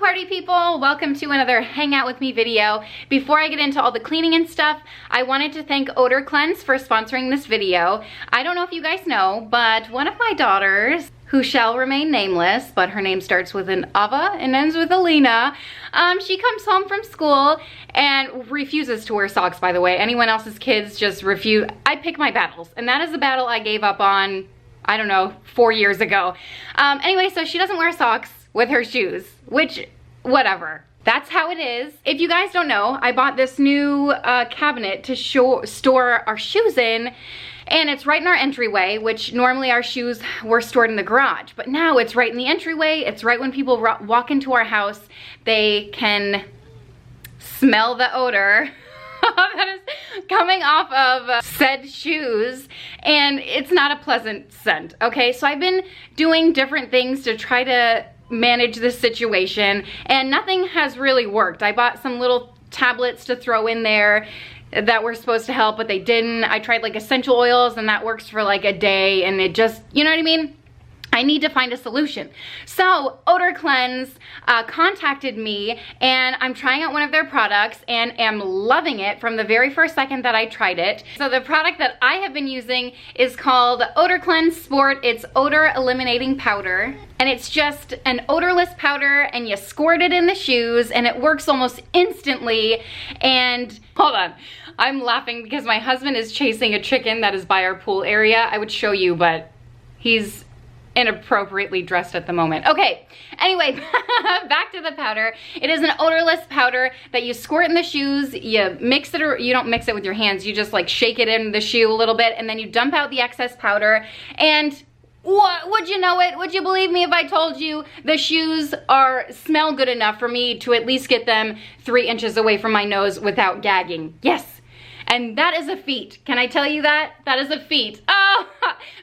party people, welcome to another hang out with me video. Before I get into all the cleaning and stuff, I wanted to thank Odor Cleanse for sponsoring this video. I don't know if you guys know, but one of my daughters, who shall remain nameless, but her name starts with an Ava and ends with Alina. She comes home from school and refuses to wear socks, by the way. Anyone else's kids just refuse. I pick my battles, and that is a battle I gave up on, I don't know, 4 years ago. Anyway, so she doesn't wear socks with her shoes, which, whatever. That's how it is. If you guys don't know, I bought this new cabinet to store our shoes in, and it's right in our entryway, which normally our shoes were stored in the garage, but now it's right in the entryway. It's right when people walk into our house, they can smell the odor that is coming off of said shoes, and it's not a pleasant scent, okay? So I've been doing different things to try to manage this situation, and nothing has really worked. I bought some little tablets to throw in there that were supposed to help, but they didn't. I tried like essential oils, and that works for like a day, and it just, you know what I mean? I need to find a solution. So Odor Cleanse contacted me, and I'm trying out one of their products and am loving it from the very first second that I tried it. So the product that I have been using is called Odor Cleanse Sport. It's odor eliminating powder, and it's just an odorless powder, and you squirt it in the shoes, and it works almost instantly. And hold on, I'm laughing because my husband is chasing a chicken that is by our pool area. I would show you, but he's inappropriately dressed at the moment. Okay, anyway, back to the powder. It is an odorless powder that you squirt in the shoes. You mix it, or you don't mix it with your hands. You just like shake it in the shoe a little bit, and then you dump out the excess powder. And what, would you know it? Would you believe me if I told you the shoes smell good enough for me to at least get them 3 inches away from my nose without gagging? Yes. And that is a feat. Can I tell you that? That is a feat. Oh,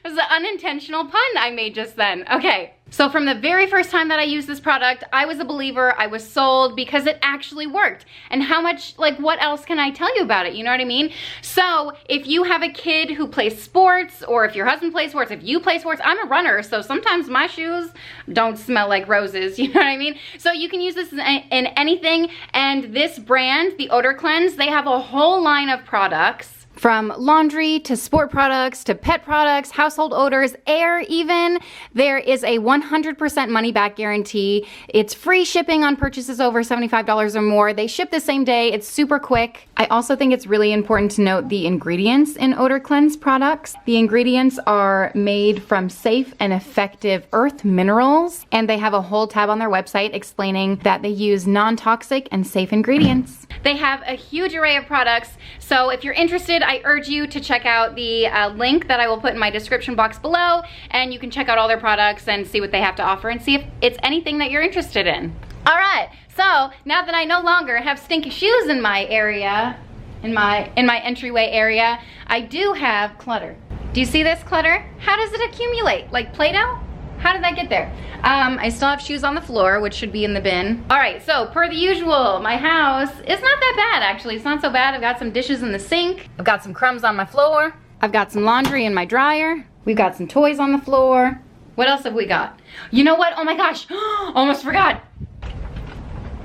it was an unintentional pun I made just then. Okay, so from the very first time that I used this product, I was a believer. I was sold because it actually worked. And how much, like, what else can I tell you about it? You know what I mean? So if you have a kid who plays sports, or if your husband plays sports, if you play sports, I'm a runner, so sometimes my shoes don't smell like roses, you know what I mean? So you can use this in anything, and this brand, the Odor Cleanse, they have a whole line of products. From laundry to sport products to pet products, household odors, air even. There is a 100% money back guarantee. It's free shipping on purchases over $75 or more. They ship the same day. It's super quick. I also think it's really important to note the ingredients in Odor Cleanse products. The ingredients are made from safe and effective earth minerals, and they have a whole tab on their website explaining that they use non-toxic and safe ingredients. They have a huge array of products, so if you're interested, I urge you to check out the link that I will put in my description box below, and you can check out all their products and see what they have to offer and see if it's anything that you're interested in. All right, so now that I no longer have stinky shoes in my area, in my entryway area, I do have clutter. Do you see this clutter? How does it accumulate? Like Play-Doh? How did that get there? I still have shoes on the floor, which should be in the bin. All right, so per the usual, my house is not that bad, actually. It's not so bad. I've got some dishes in the sink. I've got some crumbs on my floor. I've got some laundry in my dryer. We've got some toys on the floor. What else have we got? You know what? Oh my gosh, almost forgot.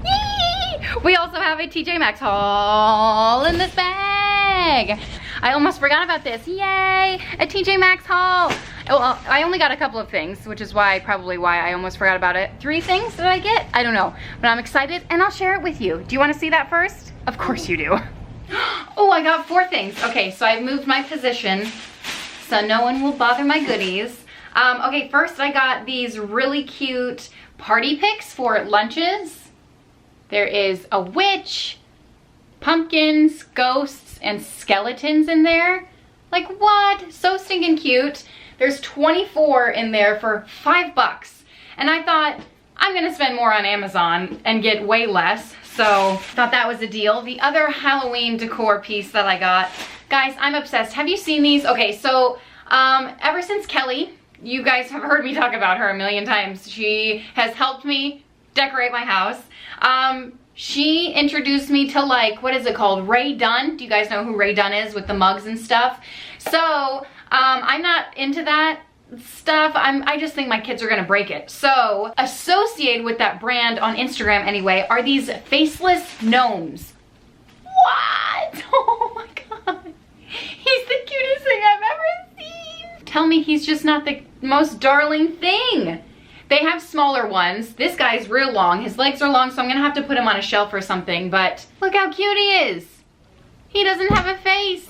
Yee! We also have a TJ Maxx haul in this bag. I almost forgot about this. Yay, a TJ Maxx haul. Well, I only got a couple of things, which is probably why I almost forgot about it. 3 things did I get? I don't know, but I'm excited and I'll share it with you. Do you want to see that first? Of course you do. Oh, I got 4 things. Okay, so I've moved my position so no one will bother my goodies. Okay, first I got these really cute party picks for lunches. There is a witch, pumpkins, ghosts, and skeletons in there. Like what? So stinking cute. There's 24 in there for $5. And I thought, I'm gonna spend more on Amazon and get way less. So thought that was a deal. The other Halloween decor piece that I got, guys, I'm obsessed. Have you seen these? Okay, so ever since Kelly, you guys have heard me talk about her a million times. She has helped me decorate my house. She introduced me to, like, what is it called? Ray Dunn. Do you guys know who Ray Dunn is with the mugs and stuff? So I'm not into that stuff, I just think my kids are gonna break it. So associated with that brand on Instagram anyway are these Faceless Gnomes. What? Oh my God. He's the cutest thing I've ever seen. Tell me he's just not the most darling thing. They have smaller ones. This guy's real long. His legs are long, so I'm gonna have to put him on a shelf or something, but look how cute he is. He doesn't have a face.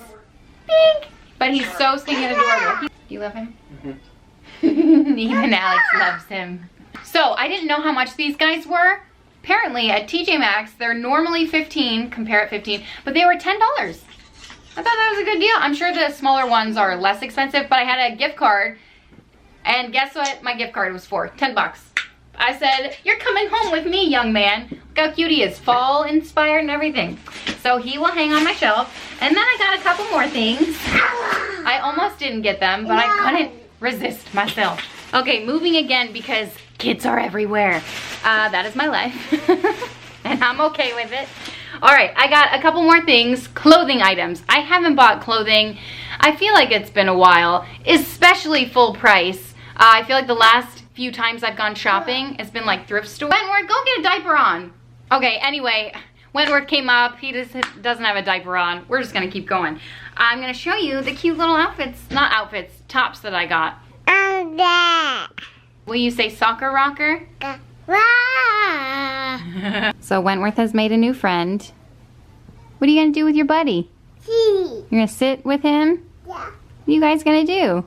Pink. But he's so stinking adorable. Do you love him? Mm-hmm. Even Alex loves him. So I didn't know how much these guys were. Apparently at TJ Maxx, they're normally $15, compare at $15, but they were $10. I thought that was a good deal. I'm sure the smaller ones are less expensive, but I had a gift card, and guess what my gift card was for? 10 bucks. I said, you're coming home with me, young man. Look how cute he is, fall inspired and everything. So he will hang on my shelf. And then I got a couple more things. I almost didn't get them, but I couldn't resist myself. Okay, moving again because kids are everywhere. That is my life. And I'm okay with it. All right, I got a couple more things, clothing items. I haven't bought clothing. I feel like it's been a while, especially full price. I feel like the last few times I've gone shopping, it's been like thrift store. Wentworth, go get a diaper on. Okay, anyway, Wentworth came up. He just doesn't have a diaper on. We're just gonna keep going. I'm gonna show you the cute little outfits, not outfits, tops that I got. Will you say soccer rocker? So Wentworth has made a new friend. What are you gonna do with your buddy? You're gonna sit with him? Yeah. What are you guys gonna do?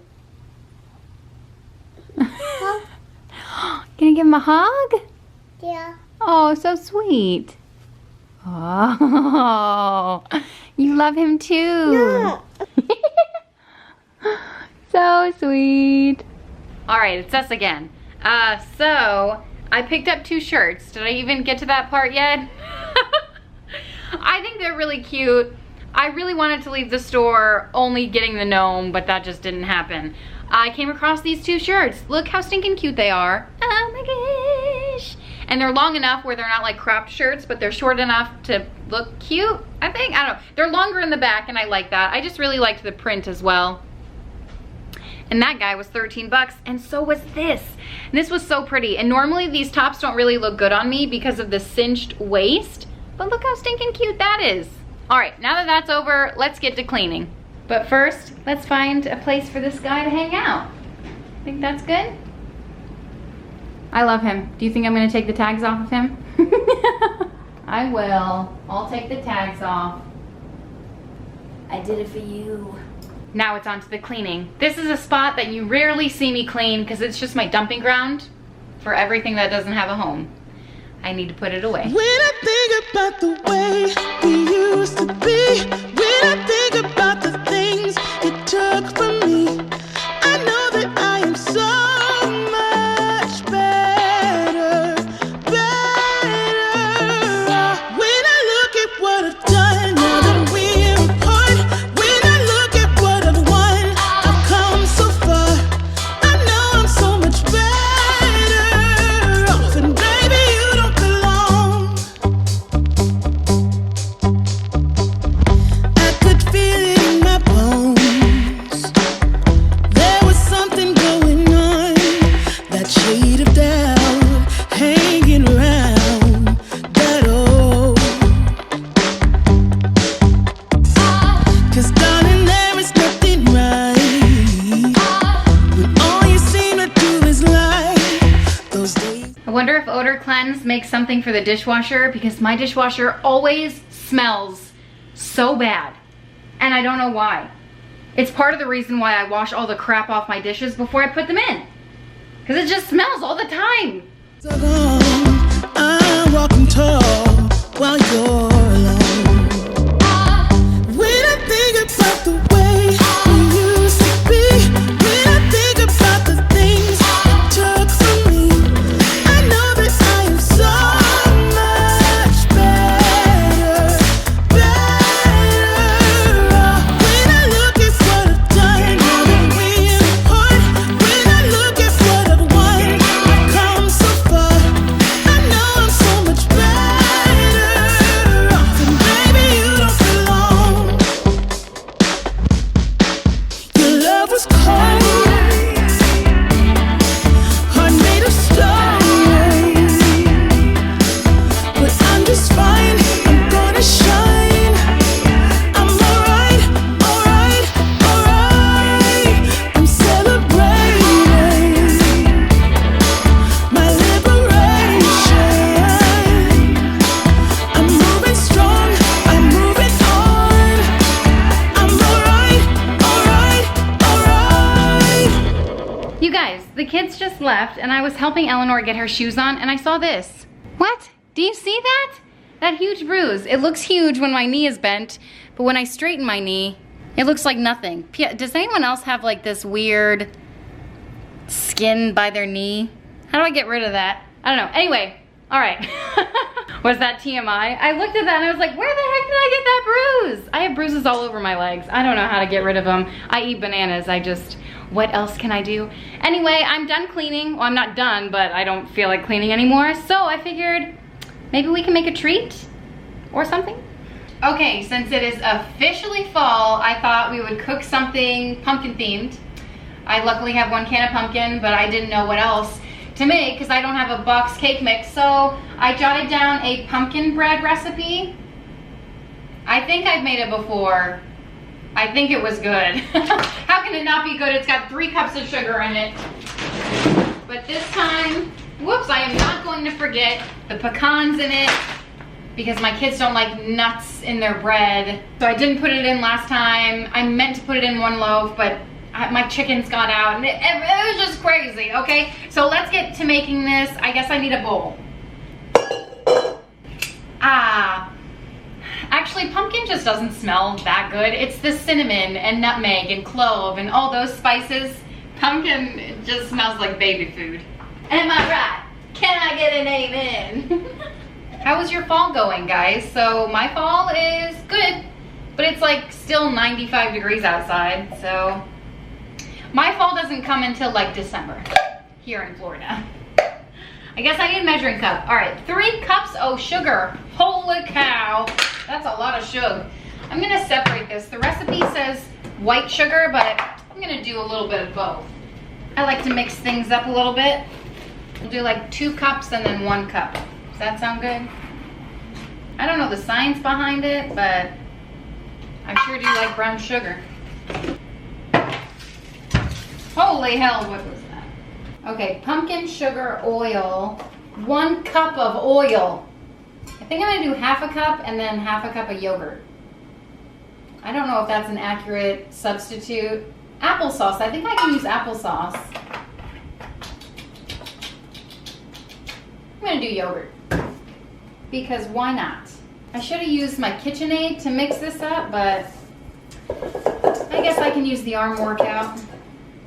Gonna give him a hug? Yeah. Oh, so sweet. Oh, you love him too. No. So sweet. All right, it's us again. So I picked up 2 shirts. Did I even get to that part yet? I think they're really cute. I really wanted to leave the store only getting the gnome, but that just didn't happen. I came across these 2 shirts. Look how stinking cute they are. Oh my gosh. And they're long enough where they're not like cropped shirts, but they're short enough to look cute, I think. I don't know. They're longer in the back and I like that. I just really liked the print as well. And that guy was 13 bucks, and so was this. And this was so pretty. And normally these tops don't really look good on me because of the cinched waist, but look how stinking cute that is. All right, now that that's over, let's get to cleaning. But first, let's find a place for this guy to hang out. Think that's good? I love him. Do you think I'm gonna take the tags off of him? I will. I'll take the tags off. I did it for you. Now it's on to the cleaning. This is a spot that you rarely see me clean because it's just my dumping ground for everything that doesn't have a home. I need to put it away. When I think about the way we used to be, when I think about the things you took from me, I know that I am so much better, better. When I look at what I've done, now that we're apart, when I look at what I've won, I've come so far. I know I'm so much better off, and baby, you don't belong. I could feel it in my bones. There was something going on, that shade of doubt hanging around that old. 'Cause darling, there is nothing right when all you seem to do is lie. Those days. I wonder if Odor Cleanse makes something for the dishwasher because my dishwasher always smells so bad. And I don't know why. It's part of the reason why I wash all the crap off my dishes before I put them in. Because it just smells all the time. So long, I'm walking tall while you're alone. When I think about the way we used to be, when I think about the things you took from me, I know that I am so much better, better. When I look at what I've done, now that we're apart, when I look at what I've won, I've come so far. left and I was helping Eleanor get her shoes on and I saw this. What? Do you see that? That huge bruise. It looks huge when my knee is bent, but when I straighten my knee, it looks like nothing. Does anyone else have like this weird skin by their knee? How do I get rid of that? I don't know. Anyway, all right. Was that TMI? I looked at that and I was like, where the heck did I get that bruise? I have bruises all over my legs. I don't know how to get rid of them. I eat bananas. What else can I do? Anyway, I'm done cleaning. Well, I'm not done, but I don't feel like cleaning anymore. So I figured maybe we can make a treat or something. Okay, since it is officially fall, I thought we would cook something pumpkin themed. I luckily have 1 can of pumpkin, but I didn't know what else to make because I don't have a box cake mix. So I jotted down a pumpkin bread recipe. I think I've made it before. I think it was good. How can it not be good? It's got 3 cups of sugar in it. But this time, whoops, I am not going to forget the pecans in it because my kids don't like nuts in their bread. So I didn't put it in last time. I meant to put it in 1 loaf, but my chickens got out and it was just crazy, okay? So let's get to making this. I guess I need a bowl. Actually, pumpkin just doesn't smell that good. It's the cinnamon and nutmeg and clove and all those spices. Pumpkin, it just smells like baby food. Am I right? Can I get an amen? How is your fall going, guys? So my fall is good, but it's like still 95 degrees outside, so my fall doesn't come until like December here in Florida. I guess I need a measuring cup. All right, 3 cups of sugar. Holy cow, that's a lot of sugar. I'm gonna separate this. The recipe says white sugar, but I'm gonna do a little bit of both. I like to mix things up a little bit. We'll do like 2 cups and then 1 cup. Does that sound good? I don't know the science behind it, but I sure do like brown sugar. Holy hell, what was that? Okay, pumpkin sugar oil, 1 cup of oil. I think I'm gonna do ½ a cup and then ½ a cup of yogurt. I don't know if that's an accurate substitute. Applesauce, I think I can use applesauce. I'm gonna do yogurt because why not? I should have used my KitchenAid to mix this up, but I guess I can use the arm workout.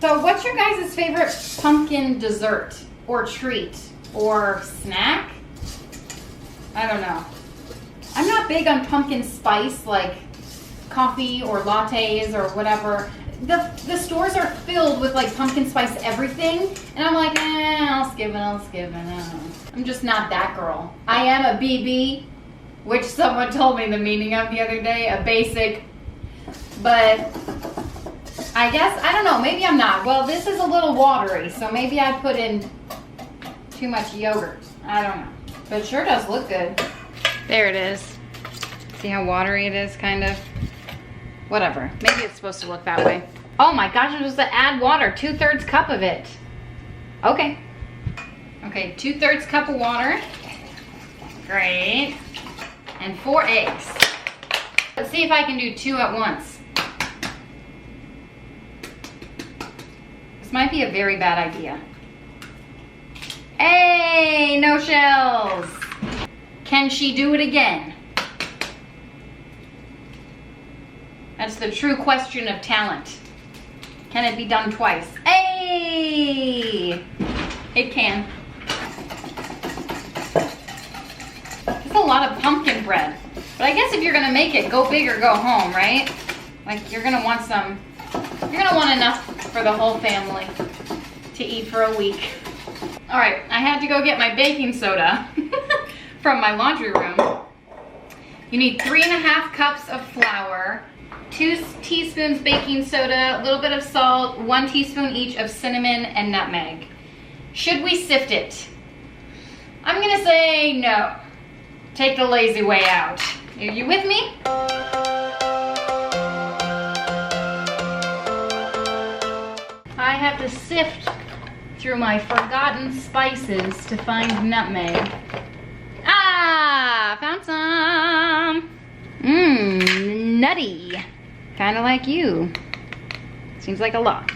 So what's your guys' favorite pumpkin dessert or treat or snack? I don't know. I'm not big on pumpkin spice like coffee or lattes or whatever. The stores are filled with like pumpkin spice everything, and I'm like, I'll skip it. I'm just not that girl. I am a BB, which someone told me the meaning of the other day, a basic, but I guess, I don't know, maybe I'm not. Well, this is a little watery, so maybe I put in too much yogurt. I don't know, but it sure does look good. There it is. See how watery it is, kind of? Whatever, maybe it's supposed to look that way. Oh my gosh, I'm supposed to add water, 2/3 cup of it. Okay. Okay, 2/3 cup of water. Great. And 4 eggs. Let's see if I can do 2 at once. This might be a very bad idea. Hey, no shells. Can she do it again? That's the true question of talent. Can it be done twice? Hey! It can. It's a lot of pumpkin bread. But I guess if you're gonna make it, go big or go home, right? Like you're gonna want enough for the whole family to eat for a week. All right, I had to go get my baking soda from my laundry room. You need 3½ cups of flour, 2 teaspoons baking soda, a little bit of salt, 1 teaspoon each of cinnamon and nutmeg. Should we sift it? I'm gonna say no. Take the lazy way out. Are you with me? I have to sift through my forgotten spices to find nutmeg. Ah, found some. Nutty. Kind of like you. Seems like a lot.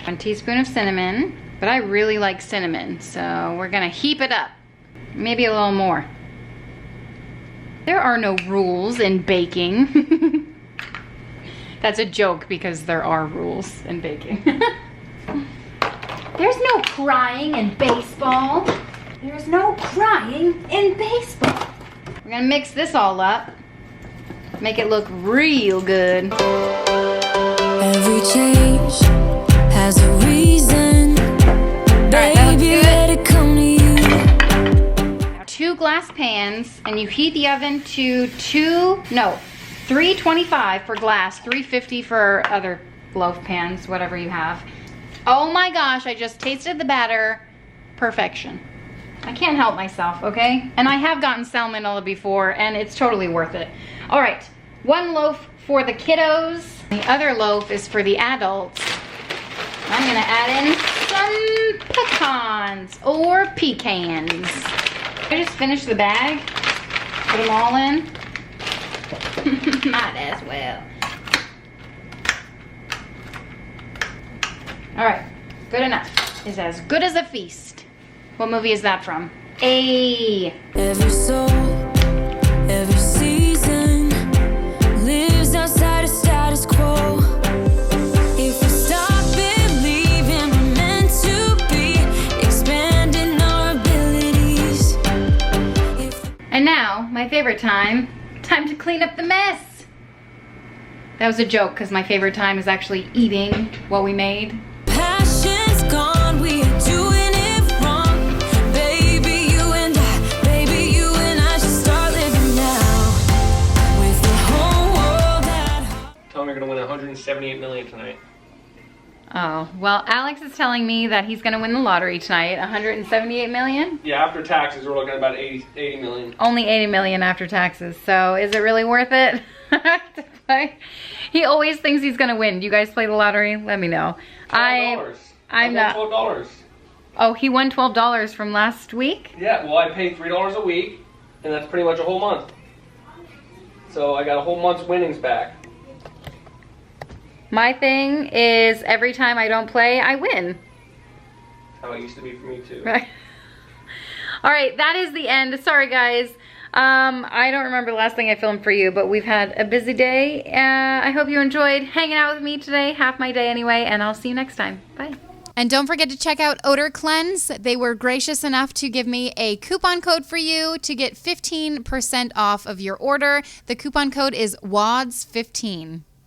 1 teaspoon of cinnamon. But I really like cinnamon, so we're gonna heap it up. Maybe a little more. There are no rules in baking. That's a joke because there are rules in baking. There's no crying in baseball. There's no crying in baseball. We're gonna mix this all up. Make it look real good. Every change has a reason. Baby, let it come to you. Now 2 glass pans, and you heat the oven to 325 for glass, 350 for other loaf pans, whatever you have. Oh my gosh, I just tasted the batter. Perfection. I can't help myself, okay? And I have gotten salmonella before, and it's totally worth it. All right, 1 loaf for the kiddos. The other loaf is for the adults. I'm gonna add in some pecans or pecans. I just finished the bag, put them all in. Might as well. All right, good enough. It's as good as a feast. What movie is that from? Every soul, every season lives outside of status quo. If we stop believing we're meant to be, expanding our abilities. And now, my favorite time to clean up the mess. That was a joke because my favorite time is actually eating what we made. Passion's gone, we are doing it wrong. Baby, you and I should start living now. With the whole world at heart. Tell me you're gonna win 178 million tonight. Oh, well, Alex is telling me that he's gonna win the lottery tonight, 178 million? Yeah, after taxes, we're looking at about 80 million. Only 80 million after taxes, so is it really worth it? to play? He always thinks he's gonna win. Do you guys play the lottery? Let me know. $12. I'm not. $12. Oh, he won $12 from last week? Yeah, well, I pay $3 a week, and that's pretty much a whole month. So I got a whole month's winnings back. My thing is every time I don't play, I win. How it used to be for me too. Right. All right, that is the end. Sorry, guys. I don't remember the last thing I filmed for you, but we've had a busy day. I hope you enjoyed hanging out with me today, half my day anyway, and I'll see you next time. Bye. And don't forget to check out Odor Cleanse. They were gracious enough to give me a coupon code for you to get 15% off of your order. The coupon code is WADS15.